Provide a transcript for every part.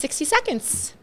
60 seconds.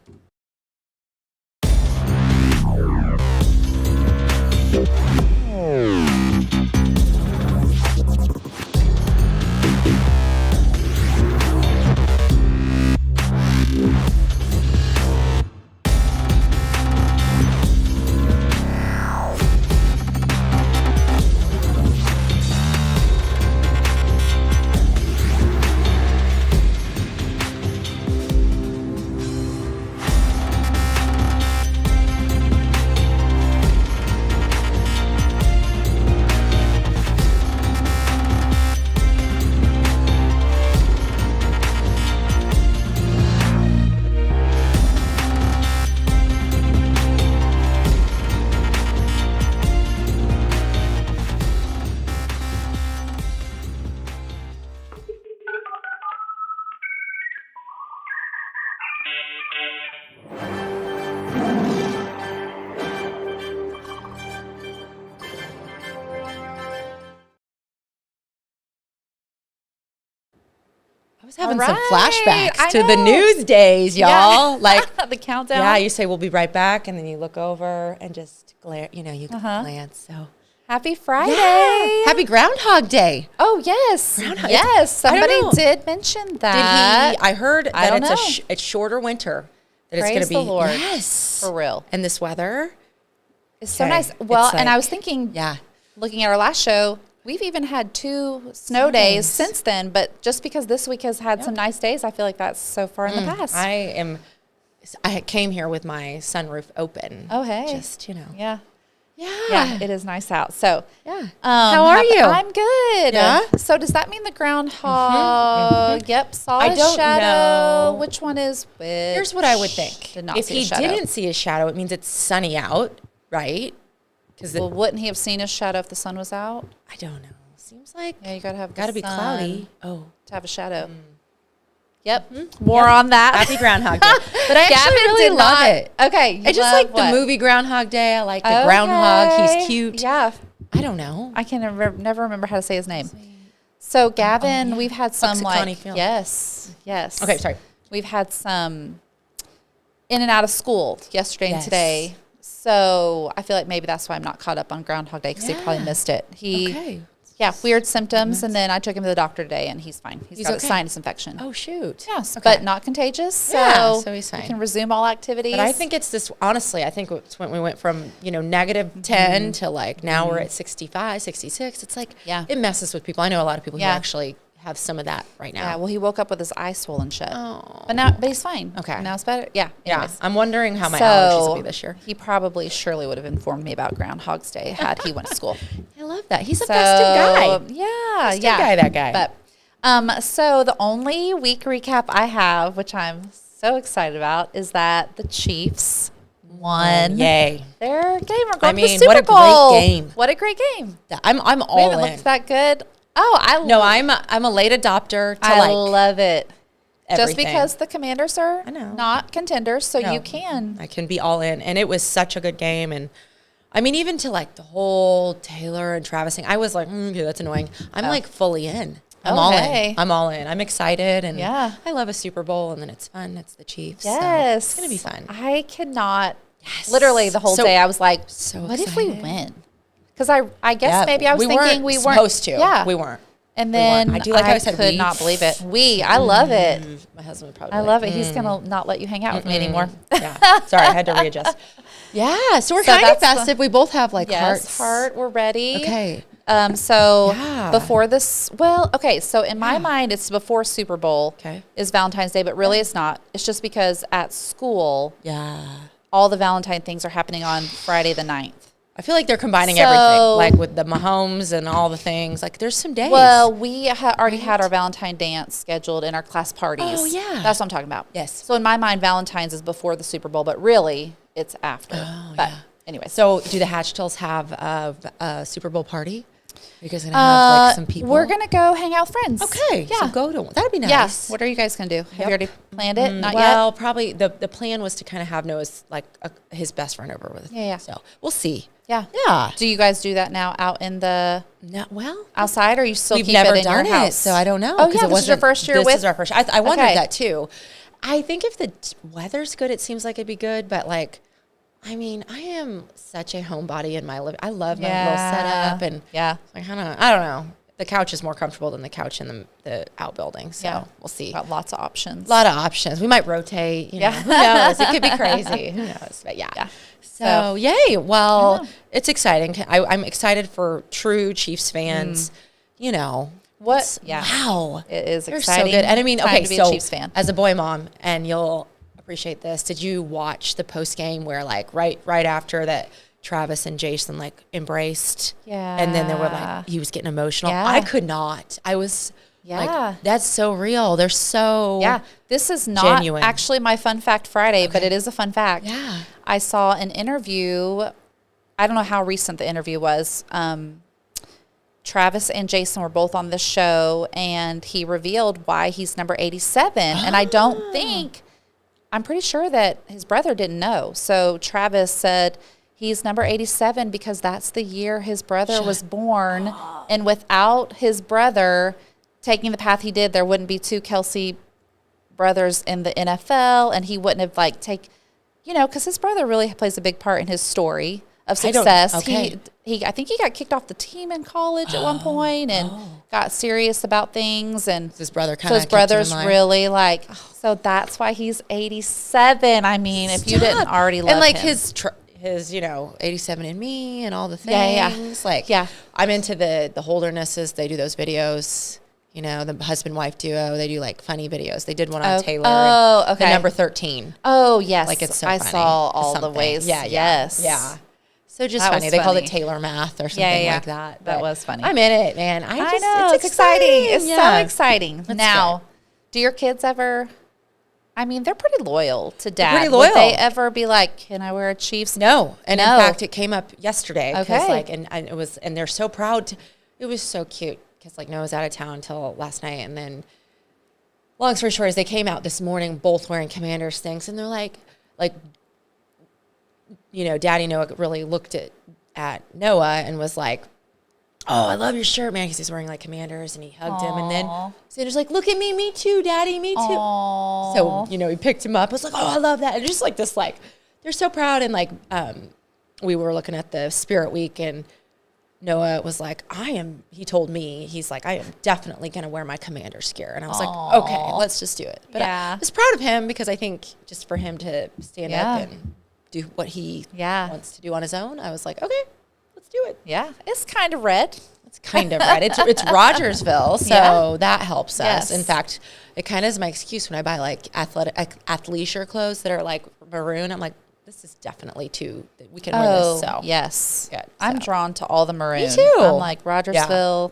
I was having some flashbacks to the news days, y'all. Yeah. Like the countdown. Yeah, you say we'll be right back, and then you look over and just glare. You know, you can glance. So Happy Friday. yeah. Happy Groundhog Day. Oh, yes. Groundhog. Yes. Somebody I don't know. did mention that. Did he? I heard that I don't it's know. it's shorter winter. That Praise it's going to be the Lord. yes For real. And this weather. It's so Okay. nice. Well, It's and like- I was thinking, Yeah. looking at our last show, we've even had 2 snow days since then. But just because this week has had some nice days, I feel like that's so far in the past. I came here with my sunroof open. Oh, hey. Just, you know. Yeah. Yeah. Yeah, it is nice out. So, Yeah. How are you? I'm good. Yeah? So does that mean the groundhog? Yep, saw I a don't shadow. know. Which one is which? Here's what I would think. Did not if see a he shadow. didn't see a shadow, it means it's sunny out, right? Because Well, wouldn't he have seen a shadow if the sun was out? I don't know. Seems like Yeah, you gotta have gotta the be sun cloudy. Oh, to have a shadow. Yep. More on that. happy Groundhog Day. But I actually Gavin really did love not- it. Okay, you I just love like what? the movie Groundhog Day. I like the groundhog. Okay. He's cute. Yeah. I don't know. I can never remember how to say his name. So Gavin, we've had some Puxicani like film. yes. Okay, sorry. We've had some in and out of school yesterday and Yes. today. So I feel like maybe that's why I'm not caught up on Groundhog Day because he probably Yeah. missed it. Okay. Yeah, weird symptoms, and then I took him to the doctor today, and he's fine. He's got okay. a sinus infection. Oh shoot. Yes, Okay. but not contagious. So, Yeah, so he's fine. He can resume all activities. But I think it's this, honestly, I think it's when we went from, negative 10 to like now we're at 65, 66. It's like, Yeah. it messes with people. I know a lot of people Yeah. who actually have some of that right now. Yeah, well, he woke up with his eyes swollen shut. Oh. But he's fine. Okay. Now it's better. Yeah. Yeah. Anyways. I'm wondering how my allergies will be this year. He probably surely would have informed me about Groundhog's Day had he went to school. I love that. He's a festive guy. Yeah, Festive yeah. guy, that guy. But so the only week recap I have, which I'm so excited about, is that the Chiefs won Yay. their game. We're going to the mean, Super what a great Bowl. game. What a great game. I'm We all haven't in. looked that good. Oh, I'm a late adopter to I love it. Just everything. because the Commanders are I know. not contenders, so No. you can. I can be all in. And it was such a good game. And I mean, even to like the whole Taylor and Travis thing, I was like, okay, that's annoying. I'm like fully in. I'm Oh, all hey. in. I'm all in. I'm excited. And Yeah. I love a Super Bowl. And then it's fun. It's the Chiefs. So Yes. it's going to be fun. I cannot. Yes. Literally the whole So- day I was like, so what if we excited. win? Because I guess maybe I was thinking we weren't supposed to. Yeah. We weren't. And We weren't. then I do like how I said could we. not believe it. I love it. My husband would probably I be love like, it. He's going to not let you hang out with me anymore. Yeah. Sorry, I had to readjust. Yeah. So we're So kind of that's the- festive. We both have like Yes, hearts. heart, we're ready. Okay. So Yeah. before this, well, okay, so in my mind, it's before Super Bowl Okay. is Valentine's Day, but really it's not. It's just because at school, Yeah. all the Valentine things are happening on Friday the 9th. I feel like they're combining So- everything, like with the Mahomes and all the things. Like, there's some days. Well, we already had our Valentine dance scheduled in our class parties. Oh, yeah. That's what I'm talking about. Yes. So in my mind, Valentine's is before the Super Bowl, but really it's after. Oh, but yeah. anyway. So, do the Hatchtails have a Super Bowl party? Are you guys gonna have like some people? We're going to go hang out with friends. Okay. Yeah. So go to one. That'd be nice. Yeah. What are you guys going to do? Have you already planned it? Not Well, yet? probably the plan was to kind of have Noah's like his best friend over with. Yeah. So we'll see. Yeah. Yeah. Do you guys do that now out in the No, well, outside, or you still we've keep never it in done your it, house? so I don't know. Oh, 'cause yeah, it this is your wasn't- first year This with? is our first. I wondered Okay. that too. I think if the weather's good, it seems like it'd be good. But like, I mean, I am such a homebody in my living. I love my little setup, and like, I don't know. The couch is more comfortable than the couch in the outbuilding. So we'll see. Got lots of options. A lot of options. We might rotate. You know, who knows? It could be crazy. Who knows? But So yay. Well, it's exciting. I'm excited for true Chiefs fans. You know. What? Wow. It is They're exciting. so good. And I mean, okay, to be so a Chiefs fan. as a boy mom, and you'll appreciate this, did you watch the post game where like right after that Travis and Jason like embraced? Yeah. And then they were like, he was getting emotional. Yeah. I could not. I was like, that's so real. They're so This is not genuine. actually my Fun Fact Friday, but it is a fun fact. Yeah. I saw an interview. I don't know how recent the interview was. Travis and Jason were both on the show, and he revealed why he's number 87. And I don't think, I'm pretty sure that his brother didn't know. So Travis said he's number 87 because that's the year his brother was born. And without his brother taking the path he did, there wouldn't be two Kelsey brothers in the NFL, and he wouldn't have like because his brother really plays a big part in his story of success. I think he got kicked off the team in college at one point and got serious about things, and his brother his brother's really like, so that's why he's 87. I mean, if you didn't already love and like him. his 87 and me and all the things. I'm into the Holdernesses. They do those videos. You know, the husband-wife duo, they do like funny videos. They did one on Taylor. And the number 13. Oh, yes. Like, it's so I funny. saw all the ways. Yes. Yeah. So just funny. They called it Taylor Math or something like that. That was funny. I'm in it, man. I know. It's exciting. It's so exciting. Now, do your kids ever, I mean, they're pretty loyal to dad. They're pretty loyal. Would they ever be like, can I wear a Chiefs? No. And in fact, it came up yesterday. Okay. Like, and it was, and they're so proud. It was so cute. Because like Noah's out of town until last night, and then long story short is they came out this morning both wearing Commanders things, and they're like Daddy Noah really looked at Noah and was like, "Oh, I love your shirt, man," because he's wearing like Commanders, and he hugged him, and then Sandra's like, "Look at me too, Daddy, me too." Aww. So he picked him up. I was like, "Oh, I love that," and just like this, like they're so proud, and like we were looking at the Spirit Week, and Noah was like, he told me, he's like, I am definitely going to wear my Commander's gear. And I was like, okay, let's just do it. But I was proud of him because I think just for him to stand up and do what he wants to do on his own, I was like, okay, let's do it. Yeah. It's kind of red. It's kind of red. It's Rogersville, so that helps us. In fact, it kind of is my excuse when I buy like athleisure clothes that are like maroon. I'm like, this is definitely we can wear this. So yes, good, I'm drawn to all the maroon. Me too. I'm like Rogersville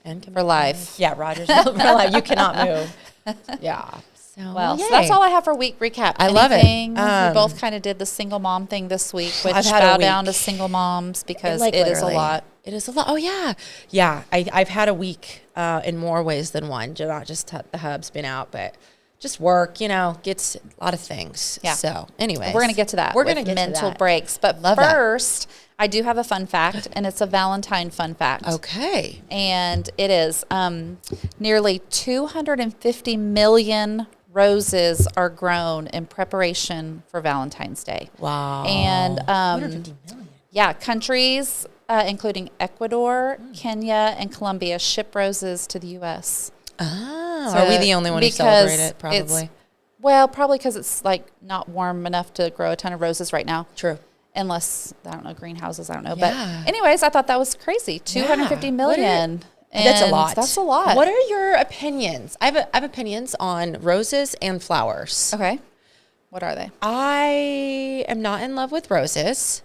and for life. Yeah, Rogersville for life. You cannot move. Yeah. So, so that's all I have for week recap. I love it. We both kind of did the single mom thing this week, which bow down to single moms because it is a lot. It is a lot. Oh yeah, yeah. I've had a week in more ways than one. Not just the hub's been out, but just work, gets a lot of things. Yeah. So anyways. We're going to get to that. We're going to get mental breaks. But first, I do have a fun fact, and it's a Valentine fun fact. Okay. And it is nearly 250 million roses are grown in preparation for Valentine's Day. Wow. And 250 million. Yeah, countries including Ecuador, Kenya, and Colombia ship roses to the U.S. Oh, are we the only one who celebrate it? Probably. Probably because it's like not warm enough to grow a ton of roses right now. True. Unless, I don't know, greenhouses, I don't know. Yeah. But anyways, I thought that was crazy. 250 million. That's a lot. That's a lot. What are your opinions? I have opinions on roses and flowers. Okay. What are they? I am not in love with roses.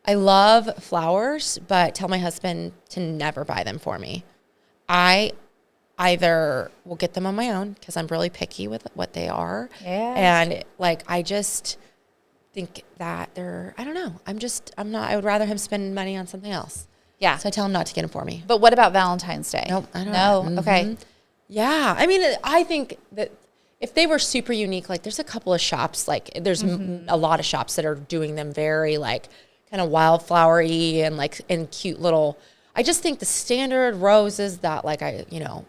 I love flowers, but tell my husband to never buy them for me. I either will get them on my own because I'm really picky with what they are. Yeah. And like, I just think that I don't know. I would rather him spend money on something else. Yeah. So I tell him not to get them for me. But what about Valentine's Day? Nope, I don't know. No? Okay. Yeah. I mean, I think that if they were super unique, like there's a couple of shops, like there's a lot of shops that are doing them very like kind of wildflowery and like in cute little, I just think the standard roses that like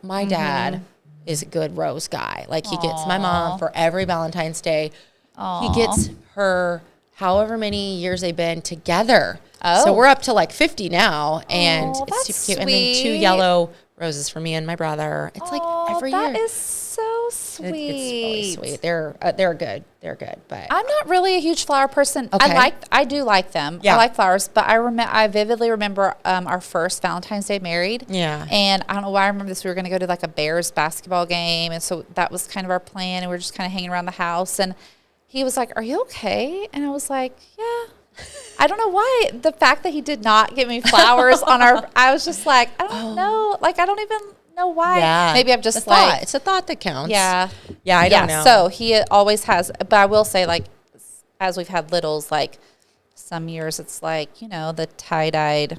my dad is a good rose guy. Like he gets my mom for every Valentine's Day. He gets her however many years they've been together. So we're up to like 50 now, and it's super cute. And then 2 yellow roses for me and my brother. It's like every year. That is so sweet. It's really sweet. They're good. They're good. But I'm not really a huge flower person. Okay. I do like them. Yeah. I like flowers, but I vividly remember our first Valentine's Day married. Yeah. And I don't know why I remember this. We were going to go to like a Bears basketball game, and so that was kind of our plan. And we were just kind of hanging around the house, and he was like, "Are you okay?" And I was like, "Yeah." I don't know why. The fact that he did not give me flowers I was just like, I don't know. Like, I don't even know why. Yeah. Maybe I'm just like, it's a thought that counts. Yeah. Yeah, I don't know. So he always has, but I will say, like, as we've had littles, like, some years it's like, the tie-dyed,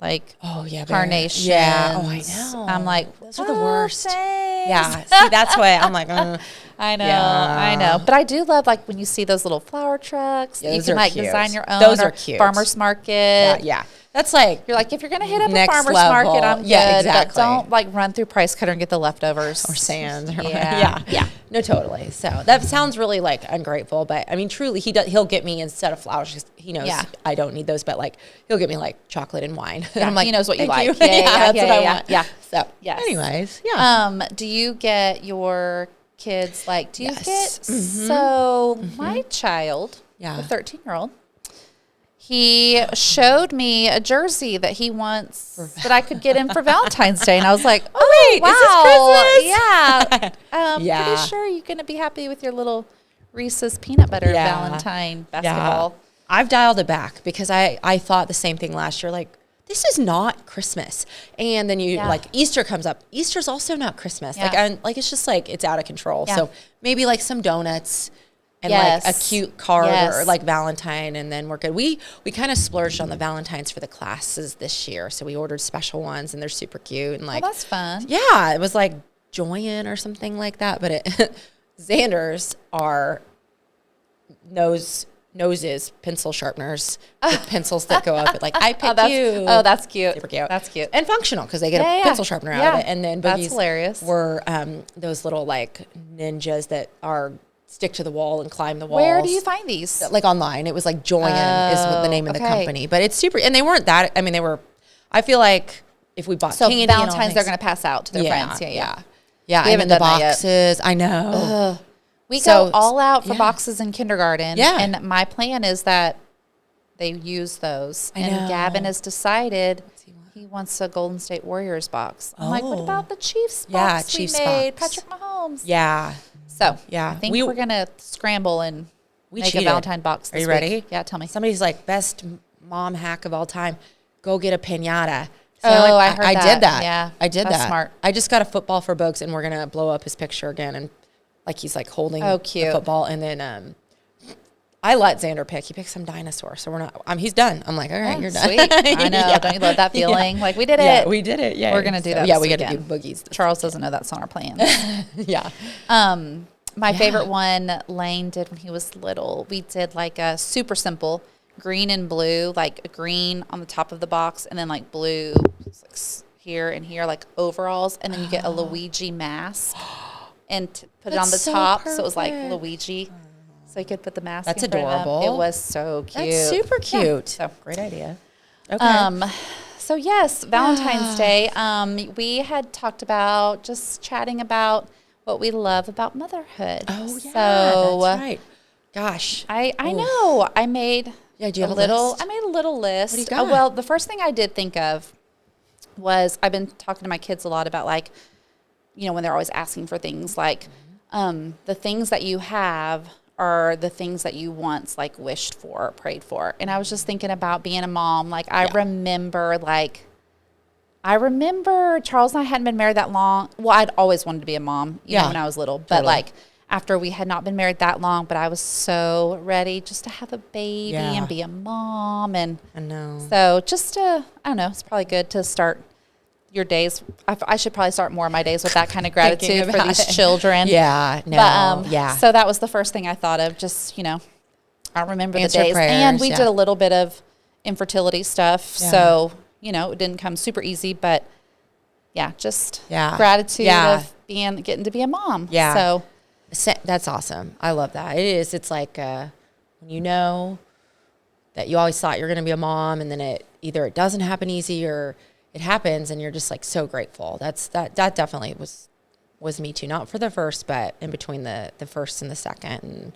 like, carnations. Yeah. Oh, I know. I'm like, those are the worst. Thanks. Yeah. See, that's why I'm like, I know, Yeah. I know. But I do love, like, when you see those little flower trucks. Yeah, You those can, are like, cute. design your own. Those or are cute. Farmer's market. yeah. That's like, You're like, if you're going to hit up a Next farmer's level. market, I'm Yeah, good. exactly. But don't, like, run through Price Cutter and get the leftovers. or sand. Or Yeah. yeah. No, totally. So that sounds really like ungrateful, but I mean, truly, he'll get me instead of flowers. 'Cause he knows I don't need those, but like he'll get me like chocolate and wine. And I'm like, he knows what you "Thank like. Yeah, that's what I want. Yeah. So, Yes. anyways, yeah. Do you get your kids, like, do you Yes. get, so my child, Yeah. the 13-year-old, he showed me a jersey that he wants that I could get him for Valentine's Day. And I was like, wait, is this wow. Yeah. Yeah. Pretty sure you're going to be happy with your little Reese's peanut butter Yeah. Valentine basketball. I've dialed it back because I thought the same thing last year. Like, this is not Christmas. And then like Easter comes up. Easter's also not Christmas. Yeah. Like it's just like, it's out of control. Yeah. So maybe like some donuts and Yes. like a cute card Yes. or like Valentine, and then we're good. We kind of splurged on the Valentines for the classes this year. So we ordered special ones, and they're super cute. And like, That's fun. yeah, it was like Joyen or something like that. But Xander's are noses, pencil sharpeners, with pencils that go up. Like, I pick you. Oh, that's cute. Super cute. That's cute. And functional because they get a pencil sharpener out of it. And then That's Boogie's hilarious. were those little like ninjas that are stick to the wall and climb the walls. Where do you find these? Like online. It was like Joyen is what the name of the company. But it's super, and they weren't that, I mean, they were, I feel like if we bought So King and Valentine's, they're going to pass out to their friends. Yeah. We and haven't then the done that yet. boxes. I know. We So- go all out for yeah. boxes in kindergarten. Yeah. And my plan is that they use those. I And know. Gavin has decided he wants a Golden State Warriors box. I'm like, what Oh. about the Chiefs box Yeah, we Chiefs made? box. Patrick Mahomes. Yeah. So Yeah. I think We- we're going to scramble and make cheated. a Valentine box this Are you week. ready? Yeah, tell me. Somebody's like, best mom hack of all time. Go get a piñata. So Oh, I heard I that. did that. Yeah, I did that's that. smart. I just got a football for Bogues, and we're going to blow up his picture again. And like, he's like holding Oh, the cute. football. And then I let Xander pick. He picked some dinosaur. So we're not, he's done. I'm like, all right, you're done. Sweet. I know. Yeah. Don't you love that feeling? Yeah. Like, we did it. Yeah, we did it. Yeah. We're gonna do that Yeah, this we got to do weekend. boogies. Charles doesn't know that's on our plan. Yeah. My favorite one Lane did when he was little. We did like a super simple green and blue, like a green on the top of the box, and then like blue like here and here, like overalls, and then you get a Luigi mask and put it on the That's so top, so it was like perfect. Luigi. So you could put the mask. That's in front of him. adorable. It was so cute. That's super Yeah. cute. So Great idea. Okay. So yes, Valentine's Day. We had talked about just chatting about what we love about motherhood. Oh, yeah. So that's right. Gosh. I know. I made Yeah, do you have a little. list? I made a little list. What do you got? Well, the first thing I did think of was I've been talking to my kids a lot about, like, when they're always asking for things, like the things that you have are the things that you once like wished for, or prayed for. And I was just thinking about being a mom. Like, I remember Charles and I hadn't been married that long. Well, I'd always wanted to be a mom, even when I was little. But Totally. like after we had not been married that long, but I was so ready just to have a baby and be a mom. And I know. so just to, I don't know, it's probably good to start your days. I should probably start more of my days with that kind of gratitude for about these it. children. Yeah. No. But, yeah. So that was the first thing I thought of. Just, I remember Answer the days. prayers, And we yeah. did a little bit of infertility stuff. Yeah. So, it didn't come super easy, but just Yeah. gratitude Yeah. of getting to be a mom. Yeah. So That's awesome. I love that. It is. It's like when you know that you always thought you're going to be a mom, and then it doesn't happen easy or it happens, and you're just like so grateful. That definitely was me too. Not for the first, but in between the first and the second. And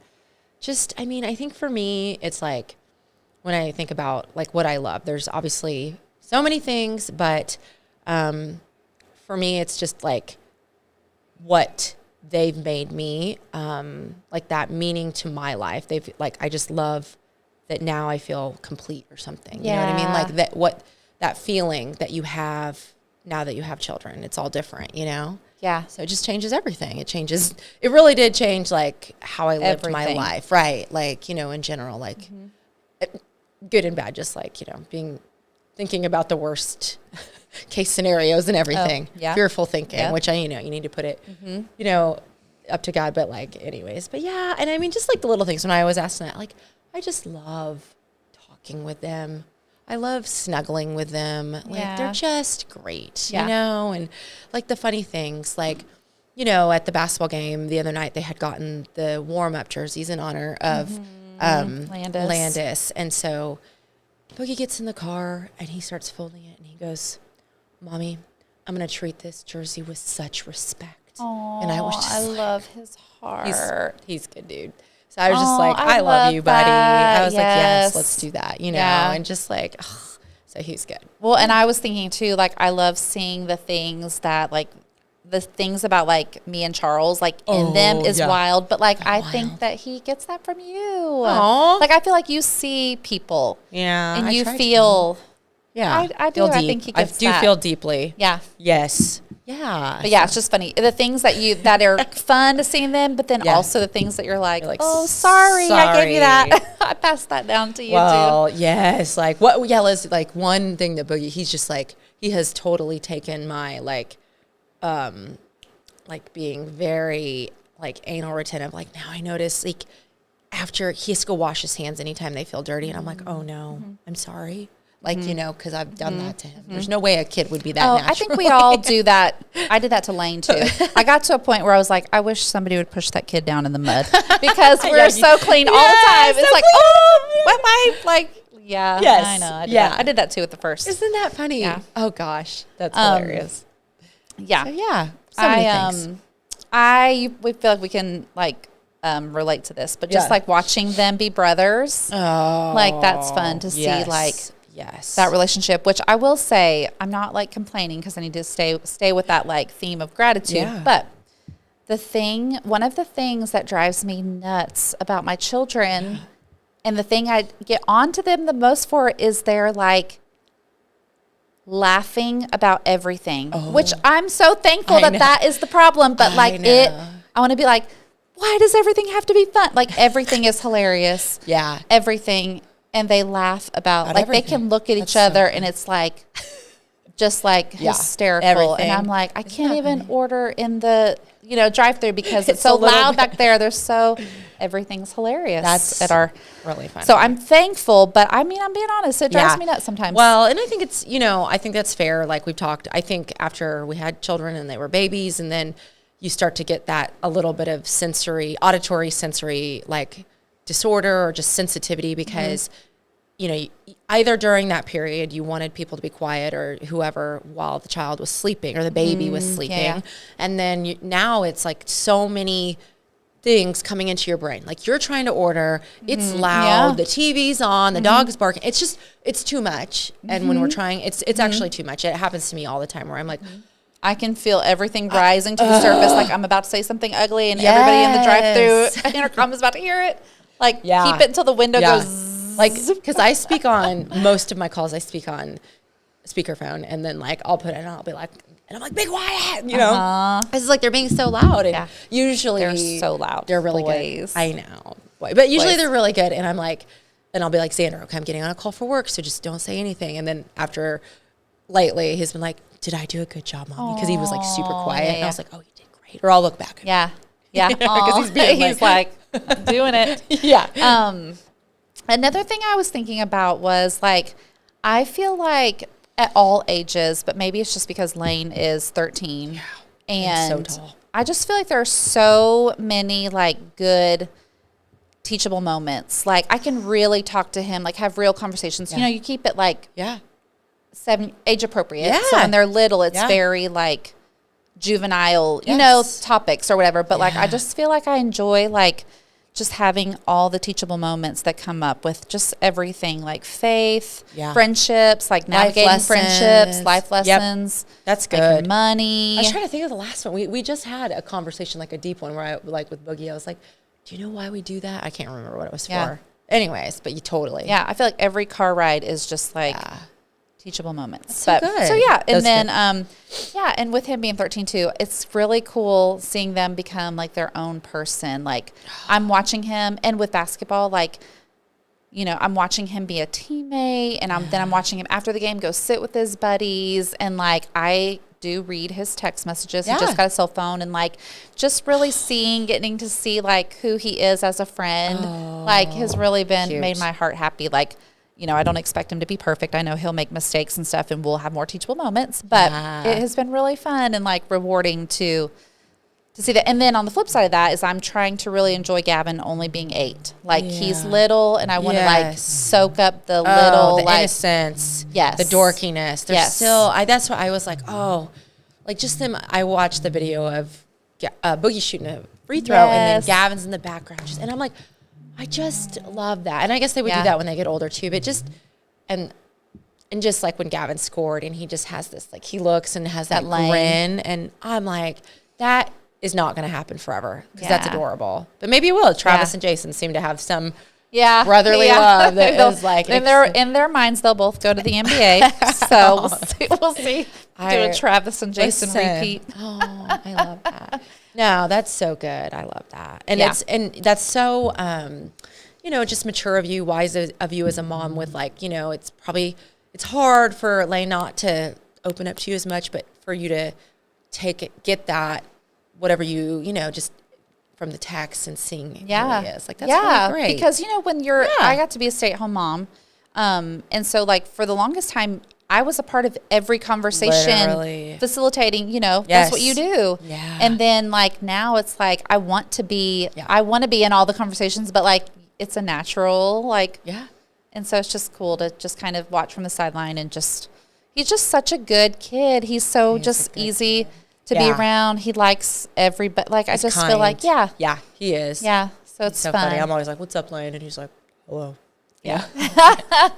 just, I mean, I think for me, it's like when I think about like what I love, there's obviously so many things, but for me, it's just like what they've made me, like that meaning to my life. I just love that now I feel complete or something. You know what I mean? Like that feeling that you have now that you have children, it's all different, you know? Yeah. So it just changes everything. It really did change like how I lived my Everything. life. Right. Like, you know, in general, like good and bad, just like, you know, thinking about the worst case scenarios and everything. Fearful thinking, which you need to put it, you know, up to God, but like anyways, but yeah. And I mean, just like the little things when I was asking that, like, I just love talking with them. I love snuggling with them. Like they're just great, you know, and like the funny things, like, you know, at the basketball game the other night, they had gotten the warm up jerseys in honor of Landis. And so Boogie gets in the car and he starts folding it and he goes, Mommy, I'm going to treat this jersey with such respect. Aww, and I was just I love his heart. He's good, dude. So I was just like, I love you, buddy. I was like, yes, let's do that, you know, and just like, so he's good. Well, and I was thinking too, like, I love seeing the things that, like, the things about, like, me and Charles, like, in them is wild. But, like, I think that he gets that from you. Aww. Like, I feel like you see people. Yeah. And you feel. Yeah. I do. I think he gets that. I do feel deeply. Yeah. Yes. Yeah. But yeah, it's just funny. The things that are fun to see in them, but then also the things that you're like, oh, sorry, I gave you that. I passed that down to you too. Yes. Like what, Liz, like one thing that Boogie, he's just like, he has totally taken my like being very like anal retentive. Like now I notice like after he has to go wash his hands anytime they feel dirty. And I'm like, oh no, I'm sorry. Like, you know, because I've done that to him. There's no way a kid would be that natural. I think we all do that. I did that to Lane, too. I got to a point where I was like, I wish somebody would push that kid down in the mud. Because we're so clean all the time. It's like, wet wipe. Like, yes. I know. I did that, too, at the first. Isn't that funny? Yeah. Oh, gosh. That's hilarious. Yeah. So, yeah. So many things. We feel like we can, like, relate to this. But just, like, watching them be brothers. Oh. Like, that's fun to see, like. Yes. That relationship, which I will say, I'm not like complaining because I need to stay with that like theme of gratitude. Yeah. But one of the things that drives me nuts about my children and the thing I get onto them the most for is they're like laughing about everything, which I'm so thankful that is the problem. But like I want to be like, why does everything have to be fun? Like everything is hilarious. Yeah. Everything. And they laugh about like everything. They can look at each other and it's like just like hysterical. Everything. And I'm like, I can't even order in the drive-through because it's so loud back there. Everything's hilarious. That's at our really fun. So I'm thankful, but I mean, I'm being honest, it drives me nuts sometimes. Well, and I think it's I think that's fair. Like we've talked, I think after we had children and they were babies, and then you start to get that a little bit of auditory sensory like disorder or just sensitivity because either during that period you wanted people to be quiet or whoever while the child was sleeping or the baby was sleeping, and then now it's like so many things coming into your brain. Like you're trying to order, it's loud, the TV's on, the dog is barking. It's too much. And when we're trying, it's actually too much. It happens to me all the time where I'm like, I can feel everything rising to the surface. Like I'm about to say something ugly and everybody in the drive-through intercom is about to hear it. Like keep it until the window goes. Like, because I speak on most of my calls, I speak on speakerphone, and then like I'll put it on, I'll be like, and I'm like, be quiet, It's like they're being so loud, and usually they're so loud. They're really good. I know, but usually they're really good, and I'm like, and I'll be like, Xander, okay, I'm getting on a call for work, so just don't say anything. And then after lately, he's been like, did I do a good job, Mommy? Because he was like super quiet, and I was like, oh, you did great. Or I'll look back. Yeah, because he's like doing it. Yeah. Another thing I was thinking about was like, I feel like at all ages, but maybe it's just because Lane is 13. Yeah. And so tall. I just feel like there are so many like good teachable moments. Like I can really talk to him, like have real conversations. Yeah. You know, you keep it like Yeah. 7 age appropriate. Yeah. So when they're little, it's Yeah. very like juvenile, you Yes. know, topics or whatever. But like, I Yeah. just feel like I enjoy like just having all the teachable moments that come up with just everything like faith, Yeah. friendships, like navigating friendships, lessons. life Yep. lessons. That's like good. money. I was trying to think of the last one. We just had a conversation, like a deep one, where I like with Boogie. I was like, "Do you know why we do that?" I can't remember what it was Yeah. for. Anyways, but you totally. Yeah, I feel like every car ride is just like Yeah. teachable moments. That's so good. So yeah, and That's then yeah, and with him being 13 too, it's really cool seeing them become like their own person. Like I'm watching him, and with basketball, like you know, I'm watching him be a teammate, and then I'm watching him after the game go sit with his buddies, and like I do read his text messages. Yeah. He just got a cell phone, and like just really getting to see like who he is as a friend, like has really been cute. made my heart happy. Like, you know, I don't expect him to be perfect. I know he'll make mistakes and stuff, and we'll have more teachable moments, but Yeah. it has been really fun and like rewarding to see that. And then on the flip side of that is I'm trying to really enjoy Gavin only being 8. Like he's Yeah. little, and I want to like Yes. soak up the Oh, little the like innocence. Yes. The dorkiness. There's Yes. still. That's why I was like, oh, like just them. I watched the video of Boogie shooting a free throw, and then Yes. Gavin's in the background, and I'm like, I just love that. And I guess they would Yeah. do that when they get older too. But just and just like when Gavin scored, and he just has this like he looks and has that lane. grin, and I'm like, that is not going to happen forever because that's Yeah. adorable. But maybe it will. Travis Yeah. and Jason seem to have some brotherly love that is like in their minds they'll both go to the NBA. So we'll see. Do a Travis and Jason repeat. Oh, I love that. No, that's so good. I love that. And Yeah. that's so you know, just mature of you, wise of you as a mom with like, you know, it's hard for Lane not to open up to you as much, but for you to get that whatever you know, just from the text and seeing who he is. Like that's really great. Because you know when I got to be a stay-at-home mom, and so like for the longest time I was a part of every conversation, Literally. facilitating. You know, Yes. that's what you do. Yeah. And then like now it's like I want to be in all the conversations, but like it's a natural like. Yeah. And so it's just cool to just kind of watch from the sideline and he's just such a good kid. He's so just easy to be around. He likes everybody. Like I just feel like, yeah, he is. Yeah. So it's So fun. funny. I'm always like, "What's up, Lane?" And he's like, "Hello." Yeah.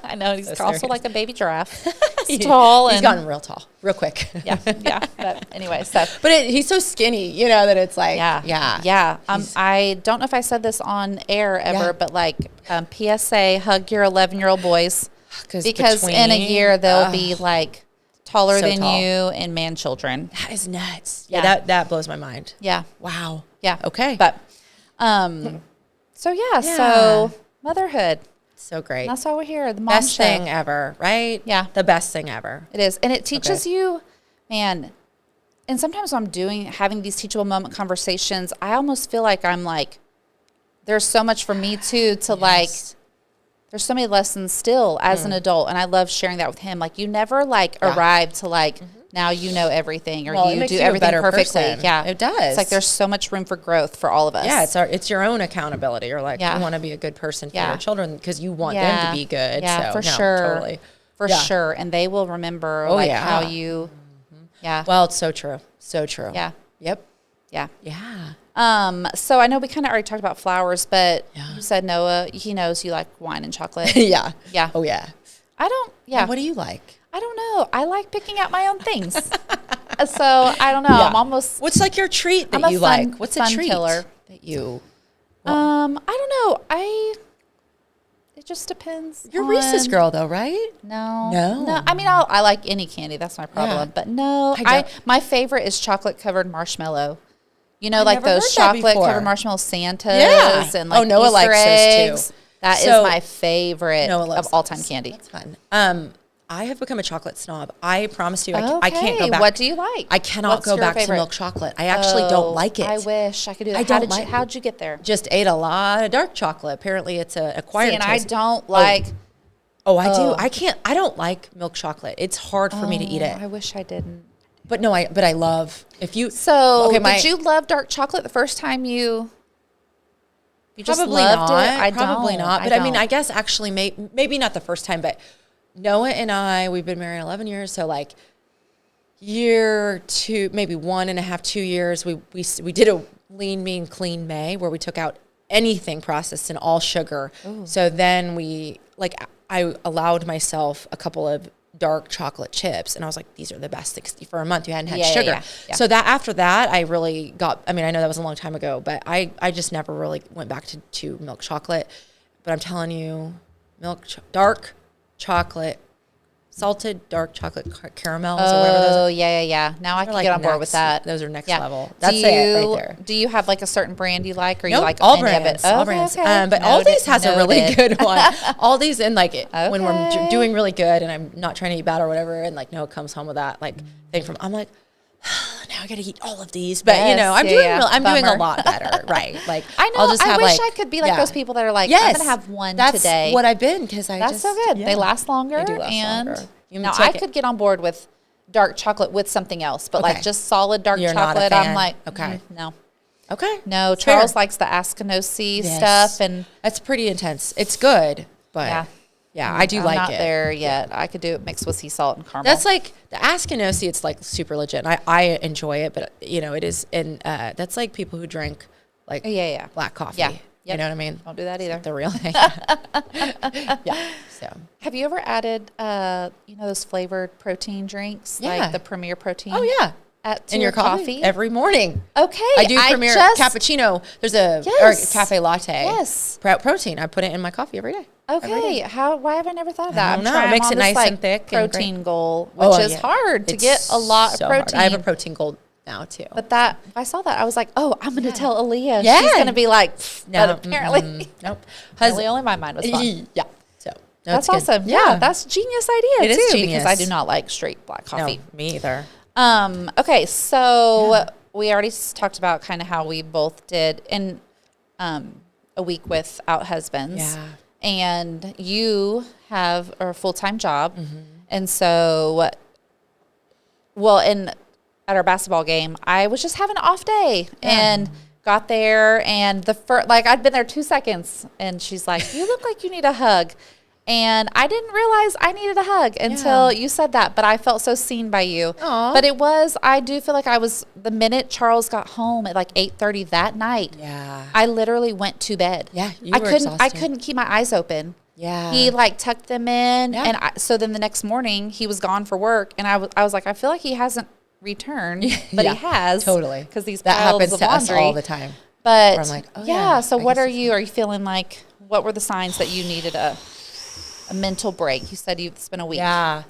I know. He's also serious. like a baby giraffe. He's tall. He's and gotten real tall, real quick. yeah. But anyway, so. But he's so skinny, you know, that it's like, Yeah. I don't know if I said this on air ever, Yeah. but like PSA, hug your 11-year-old boys. Because between- in a year, they'll be like taller So than tall. you and man children. That is nuts. Yeah. Yeah, that blows my mind. Yeah. Wow. Yeah. Okay. But, so motherhood. So great. That's why we're here. The mom Best show. thing ever, right? Yeah. The best thing ever. It is. And it teaches you, man, and sometimes when I'm having these teachable moment conversations, I almost feel like I'm like, there's so much for me too, to like, there's so many lessons still as an adult. And I love sharing that with him. Like you never like arrive to like, now you know everything or It you makes do you a everything better perfectly. person. Yeah. It does. It's like there's so much room for growth for all of us. Yeah, it's your own accountability. Or like Yeah. you want to be a good person for Yeah. your children because you want them to be good. Yeah, so, for no, sure. Totally. For Yeah. sure. And they will remember yeah. how you, Well, it's so true. So true. Yeah. Yep. Yeah. Yeah. So I know we kind of already talked about flowers, but Yeah. you said Noah, he knows you like wine and chocolate. Yeah. Yeah. Oh yeah. I don't, yeah. What do you like? I don't know. I like picking out my own things. So I don't know. Yeah. I'm almost, What's like your treat that I'm a you fun- like? What's fun a treat killer. that you? I don't know. It just depends. You're on, Reese's girl though, right? No. No. I mean, I like any candy. That's my problem. Yeah. But no, I don't. my favorite is chocolate covered marshmallow. You know, I've like never those heard that chocolate before. covered marshmallow Santas Yeah. and like Noah Easter likes those, eggs. too. That is So- my favorite Noah of loves all time those. candy. That's fun. I have become a chocolate snob. I promise you, I can't go back. What do you like? I cannot What's go your back favorite? to milk chocolate. I actually don't like it. I wish I could do that. I don't like How'd you get there? Just ate a lot of dark chocolate. Apparently, it's a acquired See, and I taste. don't like Oh, I do. I don't like milk chocolate. It's hard for me to eat it. I wish I didn't. But no, but I love, if you. So, did you love dark chocolate the first time you just probably loved not. it? Probably not. But I mean, I guess actually maybe not the first time, but Noah and I, we've been married 11 years. So like year two, maybe 1.5, 2 years, we did a lean, mean, clean May where we took out anything processed and all sugar. Ooh. So then I allowed myself a couple of dark chocolate chips, and I was like, these are the best for a month you hadn't had sugar. Yeah. So that after that, I really got, I mean, I know that was a long time ago, but I just never really went back to milk chocolate. But I'm telling you, dark chocolate, salted dark chocolate caramels or whatever those are. Yeah. Now I can get on board with that. Those are next level. That's it right there. Do you have like a certain brand you like, or you like all any brands, of it? all brands. But Aldi's has a really good one. Aldi's, and like when we're doing really good and I'm not trying to eat bad or whatever, and like Noah comes home with that like thing from, I'm like, now I got to eat all of these. But I'm doing a lot better, right? Like I know. I wish I could be like those people that are like, I'm gonna have one today. That's what I've been, because that's so good. They last longer. They do last longer. Now I could get on board with dark chocolate with something else, but like just solid dark chocolate, I'm like, no. Okay. No, it's Charles likes the Askinosie stuff, and that's pretty intense. It's good, but I do like it. I'm not there yet. I could do it mixed with sea salt and caramel. That's like the Askinosie. It's like super legit. I enjoy it, but it is, and that's like people who drink like black coffee. Yeah. You know what I mean? Don't do that either. The real thing. So, have you ever added, those flavored protein drinks, like the Premier Protein? Oh yeah, in your coffee every morning. Okay, I do Premier cappuccino. There's a cafe latte. Yes, protein. I put it in my coffee every day. Okay, why have I never thought of that? I don't know. It makes it nice and thick. Protein goal, which is hard to get a lot of protein. Hard. I have a protein goal now too. But I saw that, I was like, oh, I'm going to tell Alyea. Yeah. She's going to be like, no, apparently. Nope. Only my mind was fun. Yeah. So that's awesome. Yeah. That's a genius idea too. It is genius. Because I do not like straight black coffee. No, me either. Okay. So we already talked about kind of how we both did in a week without husbands. Yeah. And you have a full-time job. Mm-hmm. And so, at our basketball game, I was just having an off day and got there, and I'd been there 2 seconds, and she's like, you look like you need a hug. And I didn't realize I needed a hug until you said that, but I felt so seen by you. Aww. But I do feel like the minute Charles got home at like 8:30 that night, I literally went to bed. Yeah, I couldn't keep my eyes open. Yeah. He tucked them in, and so then the next morning he was gone for work, and I was like, I feel like he hasn't returned, but he has, totally, because that happens to us all the time. But I'm like, so what are you feeling like? What were the signs that you needed a mental break? You said it's been a week. Yeah,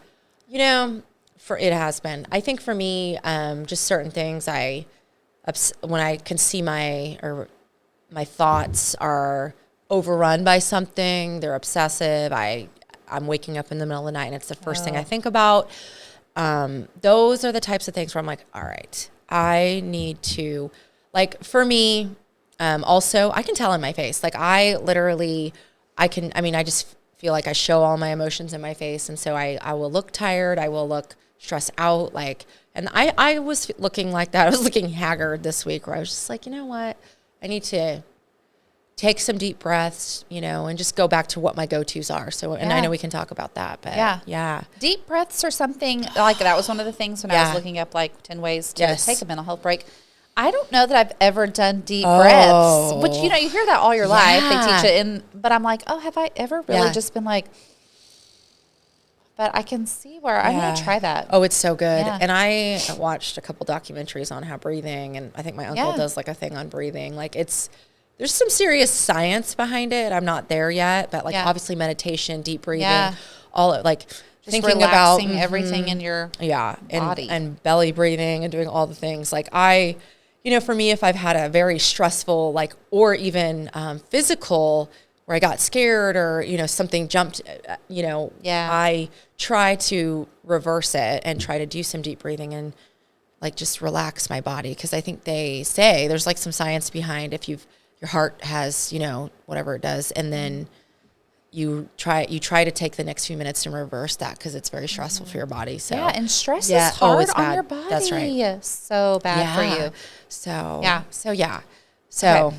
it has been. I think for me, just certain things when I can see my thoughts are overrun by something, they're obsessive. I'm waking up in the middle of the night and it's the first thing I think about. Those are the types of things where I'm like, all right, I need to, for me, also, I can tell in my face. I just feel like I show all my emotions in my face. And so I will look tired. I will look stressed out. And I was looking like that. I was looking haggard this week, where I was just like, you know what? I need to take some deep breaths, and just go back to what my go-tos are. So, and I know we can talk about that, but yeah. Deep breaths or something that was one of the things when I was looking up 10 ways to take a mental health break. I don't know that I've ever done deep breaths, which, you hear that all your life. They teach it but I'm like, oh, have I ever really just been like, but I can see where I'm going to try that. Oh, it's so good. Yeah. And I watched a couple documentaries on how breathing, and I think my uncle does a thing on breathing. There's some serious science behind it. I'm not there yet, but obviously meditation, deep breathing, all just thinking about everything in your body and belly breathing and doing all the things. For me, if I've had a very stressful, or even physical, where I got scared or, something jumped, I try to reverse it and try to do some deep breathing and just relax my body. Cause I think they say there's some science behind if your heart has, whatever it does. And then you try to take the next few minutes to reverse that because it's very stressful for your body. So yeah, and stress is hard it's on bad. your body. That's right. So bad for you. So Yeah. So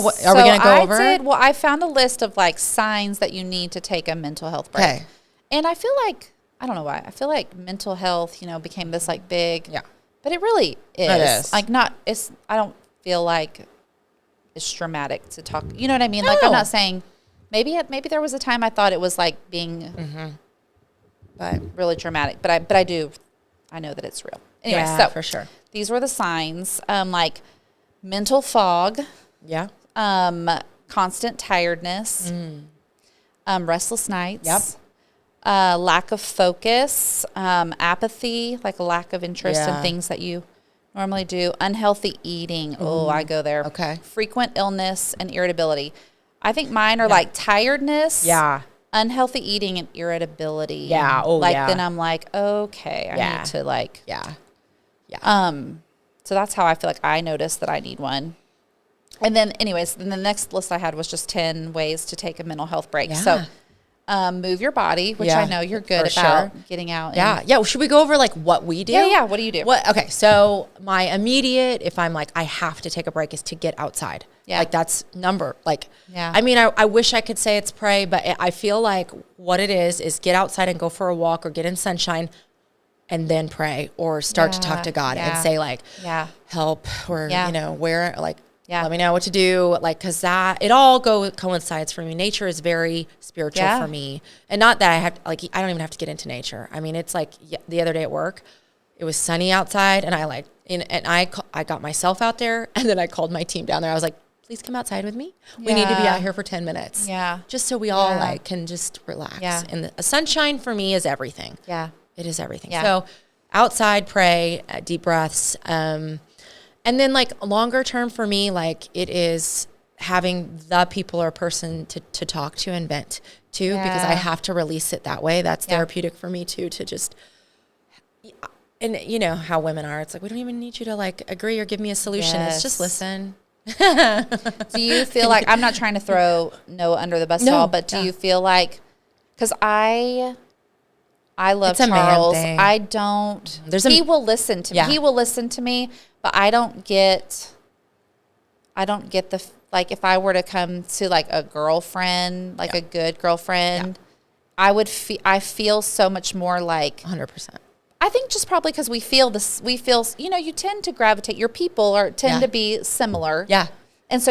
what are we gonna go over? I found a list of like signs that you need to take a mental health break. Okay. And I feel like, I don't know why, I feel like mental health, became this like big, Yeah. but it really is. It is. Like I don't feel like it's dramatic to talk. You know what I mean? Like I'm not saying, maybe there was a time I thought it was like being but really dramatic, but I know that it's real. Anyway, so for sure. These were the signs, like mental fog. Yeah. Constant tiredness, restless nights. Yep. Lack of focus, apathy, like a lack of interest in things that you normally do. Unhealthy eating. Oh, I go there. Okay. Frequent illness and irritability. I think mine are like tiredness. Yeah. Unhealthy eating and irritability. Yeah. Oh, like then I'm like, okay, I need to like. Yeah. So that's how I feel like I noticed that I need one. And then, anyways, then the next list I had was just 10 ways to take a mental health break. Yeah. So, move your body, which I know you're good about getting out. Yeah. Well, should we go over like what we do? Yeah. What do you do? Okay. So my immediate, if I'm like, I have to take a break, is to get outside. Yeah. Like that's Yeah. I mean, I wish I could say it's pray, but I feel like what it is get outside and go for a walk or get in sunshine and then pray or start to talk to God and say like, help or, where, like, let me know what to do. Like, cause it all coincides for me. Nature is very spiritual for me. And not that I don't even have to get into nature. I mean, it's like the other day at work, it was sunny outside and I got myself out there and then I called my team down there. I was like, please come outside with me. We need to be out here for 10 minutes. Yeah. Just so we all can just relax. Yeah. And the sunshine for me is everything. Yeah. It is everything. Yeah. So outside, pray, deep breaths. And then like longer term for me, like it is having the people or person to talk to and vent to because I have to release it that way. That's therapeutic for me too, to just, and you know how women are. It's like, we don't even need you to like agree or give me a solution. It's just listen. Do you feel like, I'm not trying to throw Noah under the bus at all, but do you feel like, because I love Charles. I don't. He will listen to me. He will listen to me, but I don't get the like. If I were to come to like a girlfriend, like a good girlfriend, I feel so much more like 100%. I think just probably because we feel this. We feel you tend to gravitate. Your people tend to be similar. Yeah, and so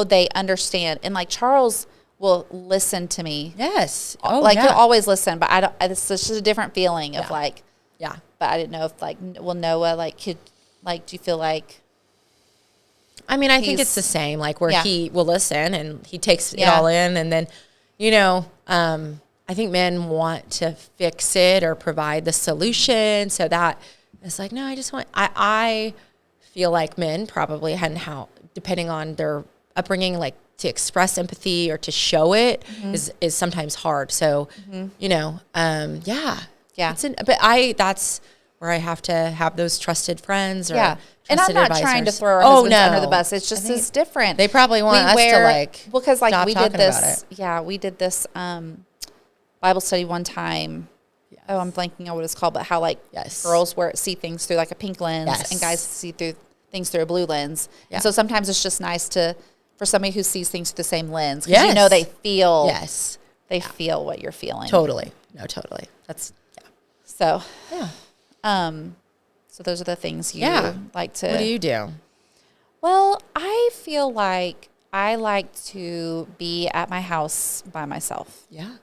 they understand. And like Charles will listen to me. Yes. He'll always listen, but I don't, it's just a different feeling of like, but I didn't know if like, Noah, like do you feel like, I mean, I think it's the same, like where he will listen and he takes it all in. And then, I think men want to fix it or provide the solution. So that it's like, no, I feel like men probably depending on their upbringing, like, to express empathy or to show it is sometimes hard. So, but that's where I have to have those trusted friends or and I'm not advisors. trying to throw our husbands under the bus. It's just it's different. They probably want us to like, because like stop we talking did this. about it. Yeah, we did this Bible study one time. Yes. Oh, I'm blanking on what it's called, but how like girls see things through like a pink lens and guys see things through a blue lens. And so sometimes it's just nice for somebody who sees things through the same lens, because they feel feel what you're feeling. Totally. No, totally. That's So so those are the things you like to. What do you do? Well, I feel like I like to be at my house by myself. Yeah.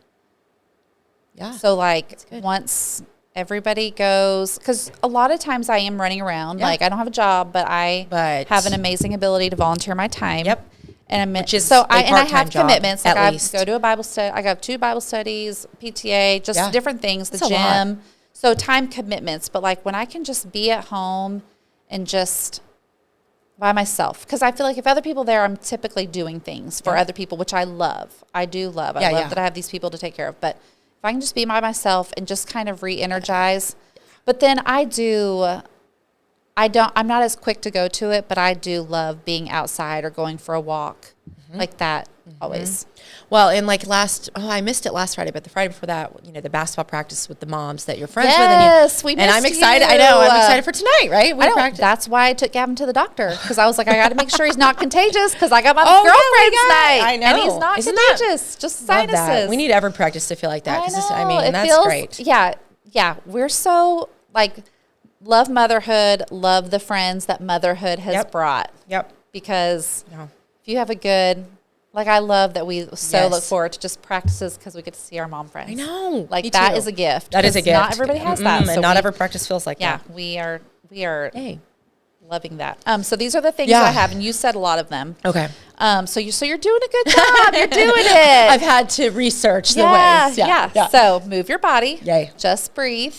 So like once everybody goes, because a lot of times I am running around. Like I don't have a job, but I have an amazing ability to volunteer my time. Yep. And I have commitments. Like I go to a Bible study. I have 2 Bible studies, PTA, just different things, the gym. So time commitments. But like when I can just be at home and just by myself, because I feel like if other people are there, I'm typically doing things for other people, which I love. I do love. I love that I have these people to take care of. But if I can just be by myself and just kind of re-energize. But then I do I'm not as quick to go to it, but I do love being outside or going for a walk like that always. Well, and like I missed it last Friday, but the Friday before that, the basketball practice with the moms that you're friends with. Yes, we missed and I'm excited. you. I know. I'm excited for tonight, right? We practice. That's why I took Gavin to the doctor, because I was like, I got to make sure he's not contagious, because I got my girlfriend's night. I know. And he's not contagious, just sinuses. We need every practice to feel like that. And that's great. Yeah. We're so love motherhood, love the friends that motherhood has brought. Yep. Because if you have a good, I love that we look forward to just practices because we get to see our mom friends. I know. That is a gift. That is a gift. Not everybody has that. And not every practice feels like that. Yeah, we are loving that. So these are the things I have, and you said a lot of them. Okay. So you're doing a good job. You're doing it. I've had to research the ways. Yeah. So move your body. Yay. Just breathe.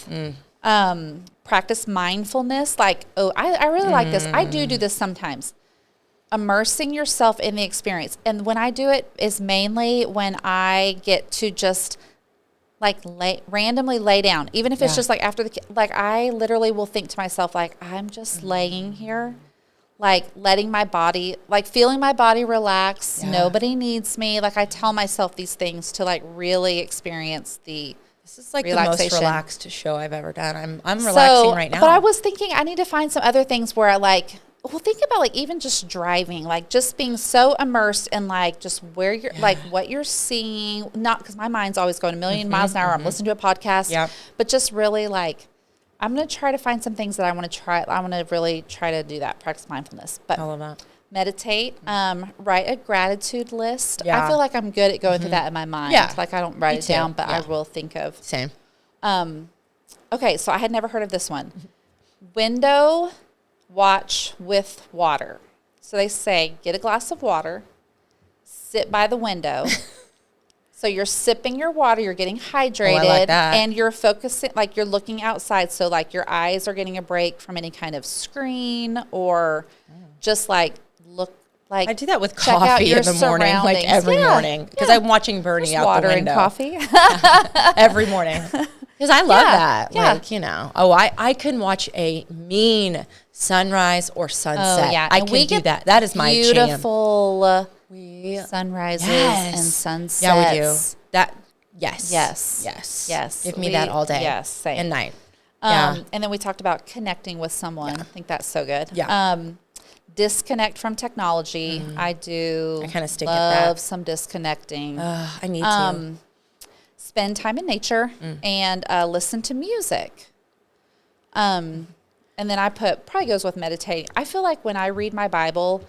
Practice mindfulness. I really like this. I do this sometimes. Immersing yourself in the experience. And when I do it is mainly when I get to just randomly lay down. Even if it's just after I literally will think to myself, I'm just laying here, letting my body, feeling my body relax. Yeah. Nobody needs me. I tell myself these things to really experience the This is the most relaxed show I've ever done. I'm relaxing right now. But I was thinking I need to find some other things where think about even just driving, just being so immersed in just where you're what you're seeing, not because my mind's always going a million miles an hour. I'm listening to a podcast, but just really I'm going to try to find some things that I want to try. I want to really try to do that, practice mindfulness. But I love that. Meditate, write a gratitude list. I feel like I'm good at going through that in my mind. Yeah. I don't write it down, but I will think of. Same. Okay, so I had never heard of this one. Window watch with water. So they say, get a glass of water, sit by the window. So you're sipping your water, you're getting hydrated, I like that. And you're focusing, you're looking outside. So your eyes are getting a break from any kind of screen or just look. I do that with coffee in the morning, every morning, because I'm watching Bernie just out water the window. And coffee every morning. Because I love that. Yeah. I can watch a mean sunrise or sunset. Oh, yeah. I can do that. That is my jam. Beautiful sunrises and sunsets. Yeah, we do. That, yes. Give me that all day. Yes, same. And night. And then we talked about connecting with someone. I think that's so good. Yeah. Disconnect from technology. I do. I kind of stink at that. Love some disconnecting. I need to. Spend time in nature and listen to music. And then I probably goes with meditating. I feel like when I read my Bible,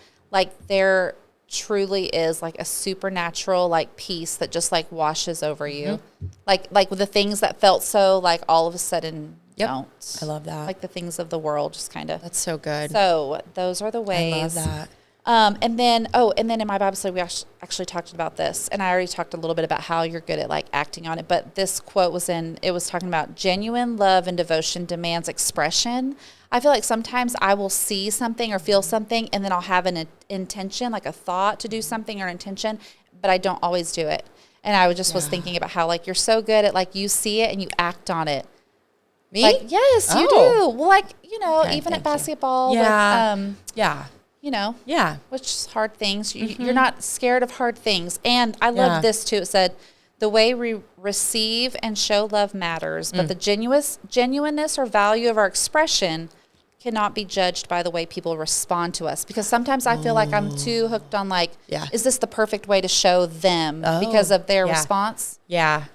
there truly is a supernatural peace that just washes over you. With the things that felt so all of a sudden don't. I love that. The things of the world just kind of. That's so good. So those are the ways. I love that. And then in my Bible study, we actually talked about this, and I already talked a little bit about how you're good at acting on it. But this quote was talking about genuine love and devotion demands expression. I feel like sometimes I will see something or feel something, and then I'll have an intention, a thought to do something or an intention, but I don't always do it. And I was thinking about how you're so good at you see it and you act on it. Me? Yes, you do. Well, okay, even at basketball. Which is hard things. You're not scared of hard things. And I love this too. It said, the way we receive and show love matters, but the genuineness or value of our expression cannot be judged by the way people respond to us. Because sometimes I feel like I'm too hooked on is this the perfect way to show them because of their response? Yeah.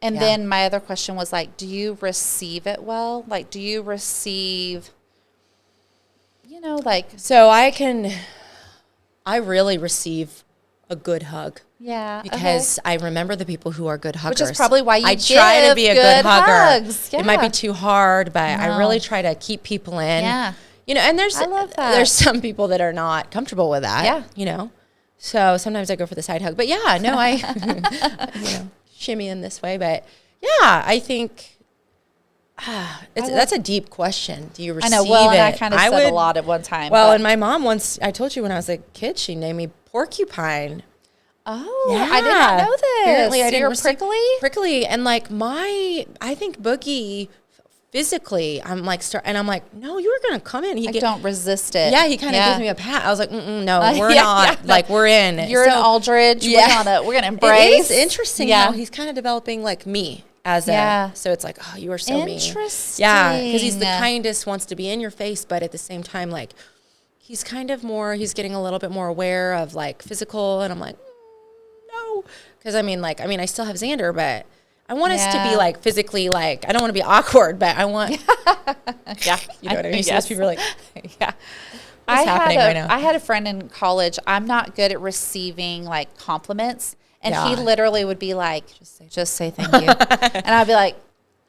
And then my other question was do you receive it well? Do you receive... So I really receive a good hug. Yeah. Because I remember the people who are good huggers. Which is probably why I try to be a good hugger. Hugs. Yeah. It might be too hard, but I really try to keep people in. Yeah. And I love that. There's some people that are not comfortable with that. Yeah. So sometimes I go for the side hug. But I shimmy in this way. But I think that's a deep question. Do you receive it? I know. Well, and I kind of said a lot at one time. Well, and my mom once, I told you when I was a kid, she named me Porcupine. Oh, yeah. I did not know this. Apparently, I didn't prickly? Prickly. And I think Boogie physically, I'm like, and I'm like, no, you were going to come in. Like, don't resist it. Yeah, he kind of gives me a pat. I was like, no, we're not. Like, we're in. You're an Aldridge. Yeah. We're gonna embrace. It is interesting how he's kind of developing like me as a. So it's like, oh, you are so mean. Interesting. Yeah, because he's the kindest, wants to be in your face, but at the same time, like, he's kind of more. He's getting a little bit more aware of like physical, and I'm like, no, because I still have Xander, but. I want us to be like physically, like, I don't want to be awkward, but I want, you know what I mean? Yes. People are like, yeah. What's happening right now? I had a friend in college. I'm not good at receiving like compliments. And he literally would be like, just say thank you. And I'd be like,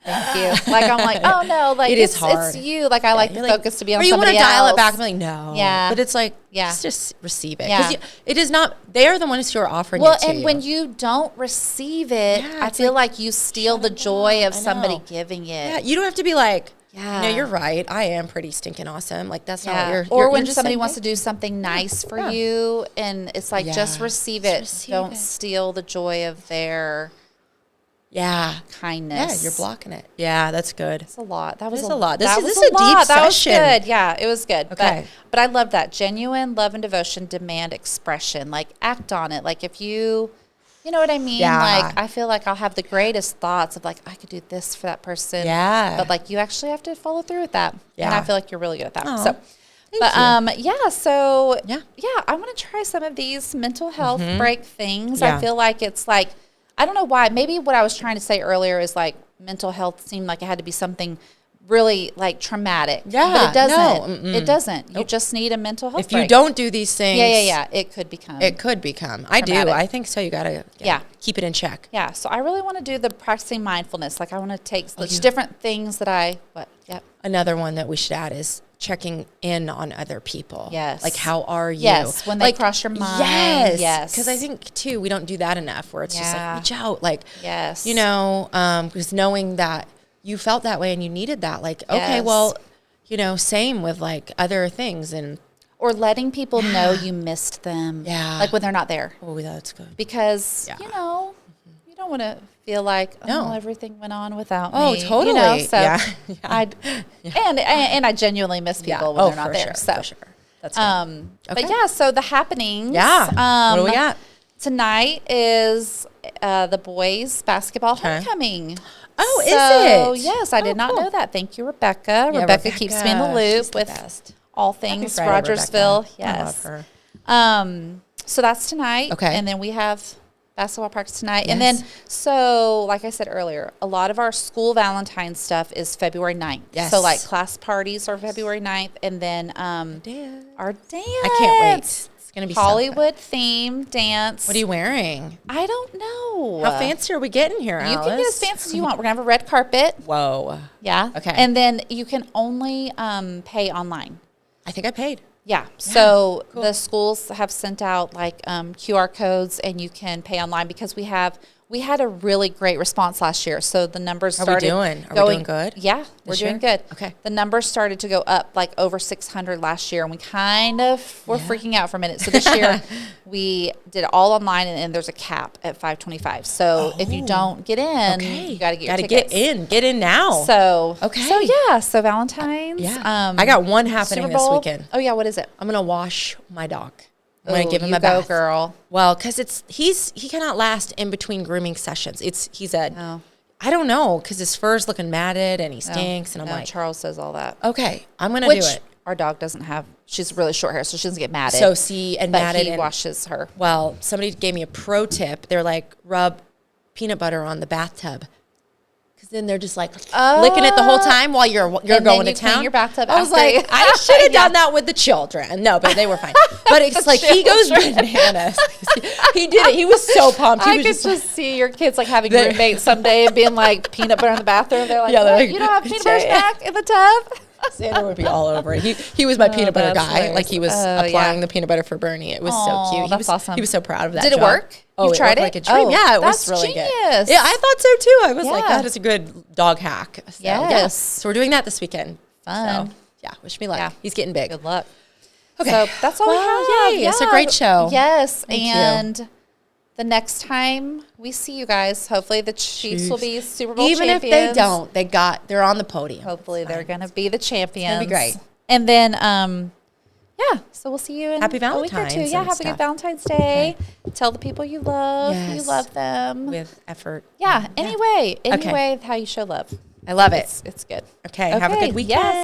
thank you. Like, I'm like, oh no, like it's hard. It's you. Like, I like the focus to be on somebody else. Or you want to dial it back and be like, no. Yeah. But it's like, just receive it. Yeah. Because it is not, they're the ones who are offering it to you. Well, and when you don't receive it, I feel like you steal the joy of somebody giving it. Yeah, you don't have to be like, no, you're right. I am pretty stinking awesome. Like, that's not what Or when somebody wants to do something nice for you, and it's like, just receive it. Don't steal the joy of their kindness. Yeah, you're blocking it. Yeah, that's good. It's a lot. That was a lot. This was is a deep session. That was good. Yeah, it was good. Okay. But I love that. Genuine love and devotion demand expression. Like, act on it. Like, if you know what I mean? Yeah. Like, I feel like I'll have the greatest thoughts of like, I could do this for that person. Yeah. But like, you actually have to follow through with that. Yeah. And I feel like you're really good at that. Aww. So. Thank you. So I want to try some of these mental health break things. Yeah. I feel like it's like, I don't know why. Maybe what I was trying to say earlier is like mental health seemed like it had to be something really like traumatic. Yeah. But it doesn't. No. It doesn't. You just need a mental health break. If you don't do these things. Yeah. It could become. I do. I think so. You got to keep it in check. Yeah. So I really want to do the practicing mindfulness. Like, I want to take different things that Another one that we should add is checking in on other people. Yes. Like, how are you? Yes. When they cross your mind. Yes. Because I think, too, we don't do that enough where it's just like, reach out. Like, you know, because knowing that you felt that way and you needed that. Like, okay, well, you know, same with like other things. Or letting people know you missed them. Yeah. Like, when they're not there. Oh, that's good. Because, you know, you don't want to feel like, everything went on without me. Oh, totally. You know, so and I genuinely miss people when they're not there. Sure, so, for sure. That's good. But yeah, so the happenings. Yeah. What do we got? Tonight is the boys' basketball homecoming. Oh, so, is it? Yes, I did not know that. Thank you, Rebecca. Yeah, Rebecca keeps me in the loop with all things Rogersville. Rebecca. Yes. I love her. So that's tonight. Okay. And then we have basketball practice tonight. And then, so like I said earlier, a lot of our school Valentine stuff is February 9th. Yes. So like class parties are February 9th. And then our dance. I can't wait. It's going to be Hollywood theme dance. What are you wearing? I don't know. How fancy are we getting here, Alice? You can get as fancy as you want. We're going to have a red carpet. Whoa. Yeah. Okay. And then you can only pay online. I think I paid. Yeah. So the schools have sent out like QR codes, and you can pay online because we had a really great response last year. So the numbers started Are we doing good? Yeah, we're doing good. Okay. The numbers started to go up like over 600 last year, and we kind of were freaking out for a minute. So this year we did it all online, and there's a cap at 525. So if you don't get in, you got to get your tickets. Get in now. So so Valentine's. Yeah. I got one happening this weekend. Oh yeah, what is it? I'm gonna wash my dog. I'm gonna give him a bath, girl. Well, because he cannot last in between grooming sessions. I don't know, because his fur's looking matted and he stinks, and I'm like, Charles says all that. Okay, I'm gonna do it. Our dog doesn't have. She's really short hair, so she doesn't get matted. So matted. He washes her. Well, somebody gave me a pro tip. They're like, rub peanut butter on the bathtub. Then they're just like licking it the whole time while you're going to town. Clean your bathtub. I was like, I should have done that with the children. No, but they were fine. But it's like he goes bananas. He did it. He was so pumped. I could just see your kids like having roommates someday and being like peanut butter in the bathroom. They're like, you don't have peanut butter back in the tub. Xander would be all over it. He was my peanut butter guy. Hilarious. Like he was applying the peanut butter for Bernie. It was so cute. That's awesome. He was so proud of that. Did it work? You tried it? Like a dream. Yeah, it was really good. Yeah, I thought so too. I was like, that is a good dog hack. So, yes. So we're doing that this weekend. Fun. So, yeah, wish me luck. Yeah. He's getting big. Good luck. Okay. So that's all we have. Yay. It's a great show. Yes. Thank you. the next time we see you guys, hopefully the Chiefs will be Super Bowl Even champions. if they don't, they're on the podium. Hopefully they're going to be the champions. It's gonna be great. And then, yeah, so we'll see you in Happy a week or Valentine's two. Yeah, and have a good stuff. Valentine's Day. Tell the people you love. You Yes. love them. With effort. Yeah, any way Okay. how you show love. I love it. It's good. Okay, have a good weekend. Yes.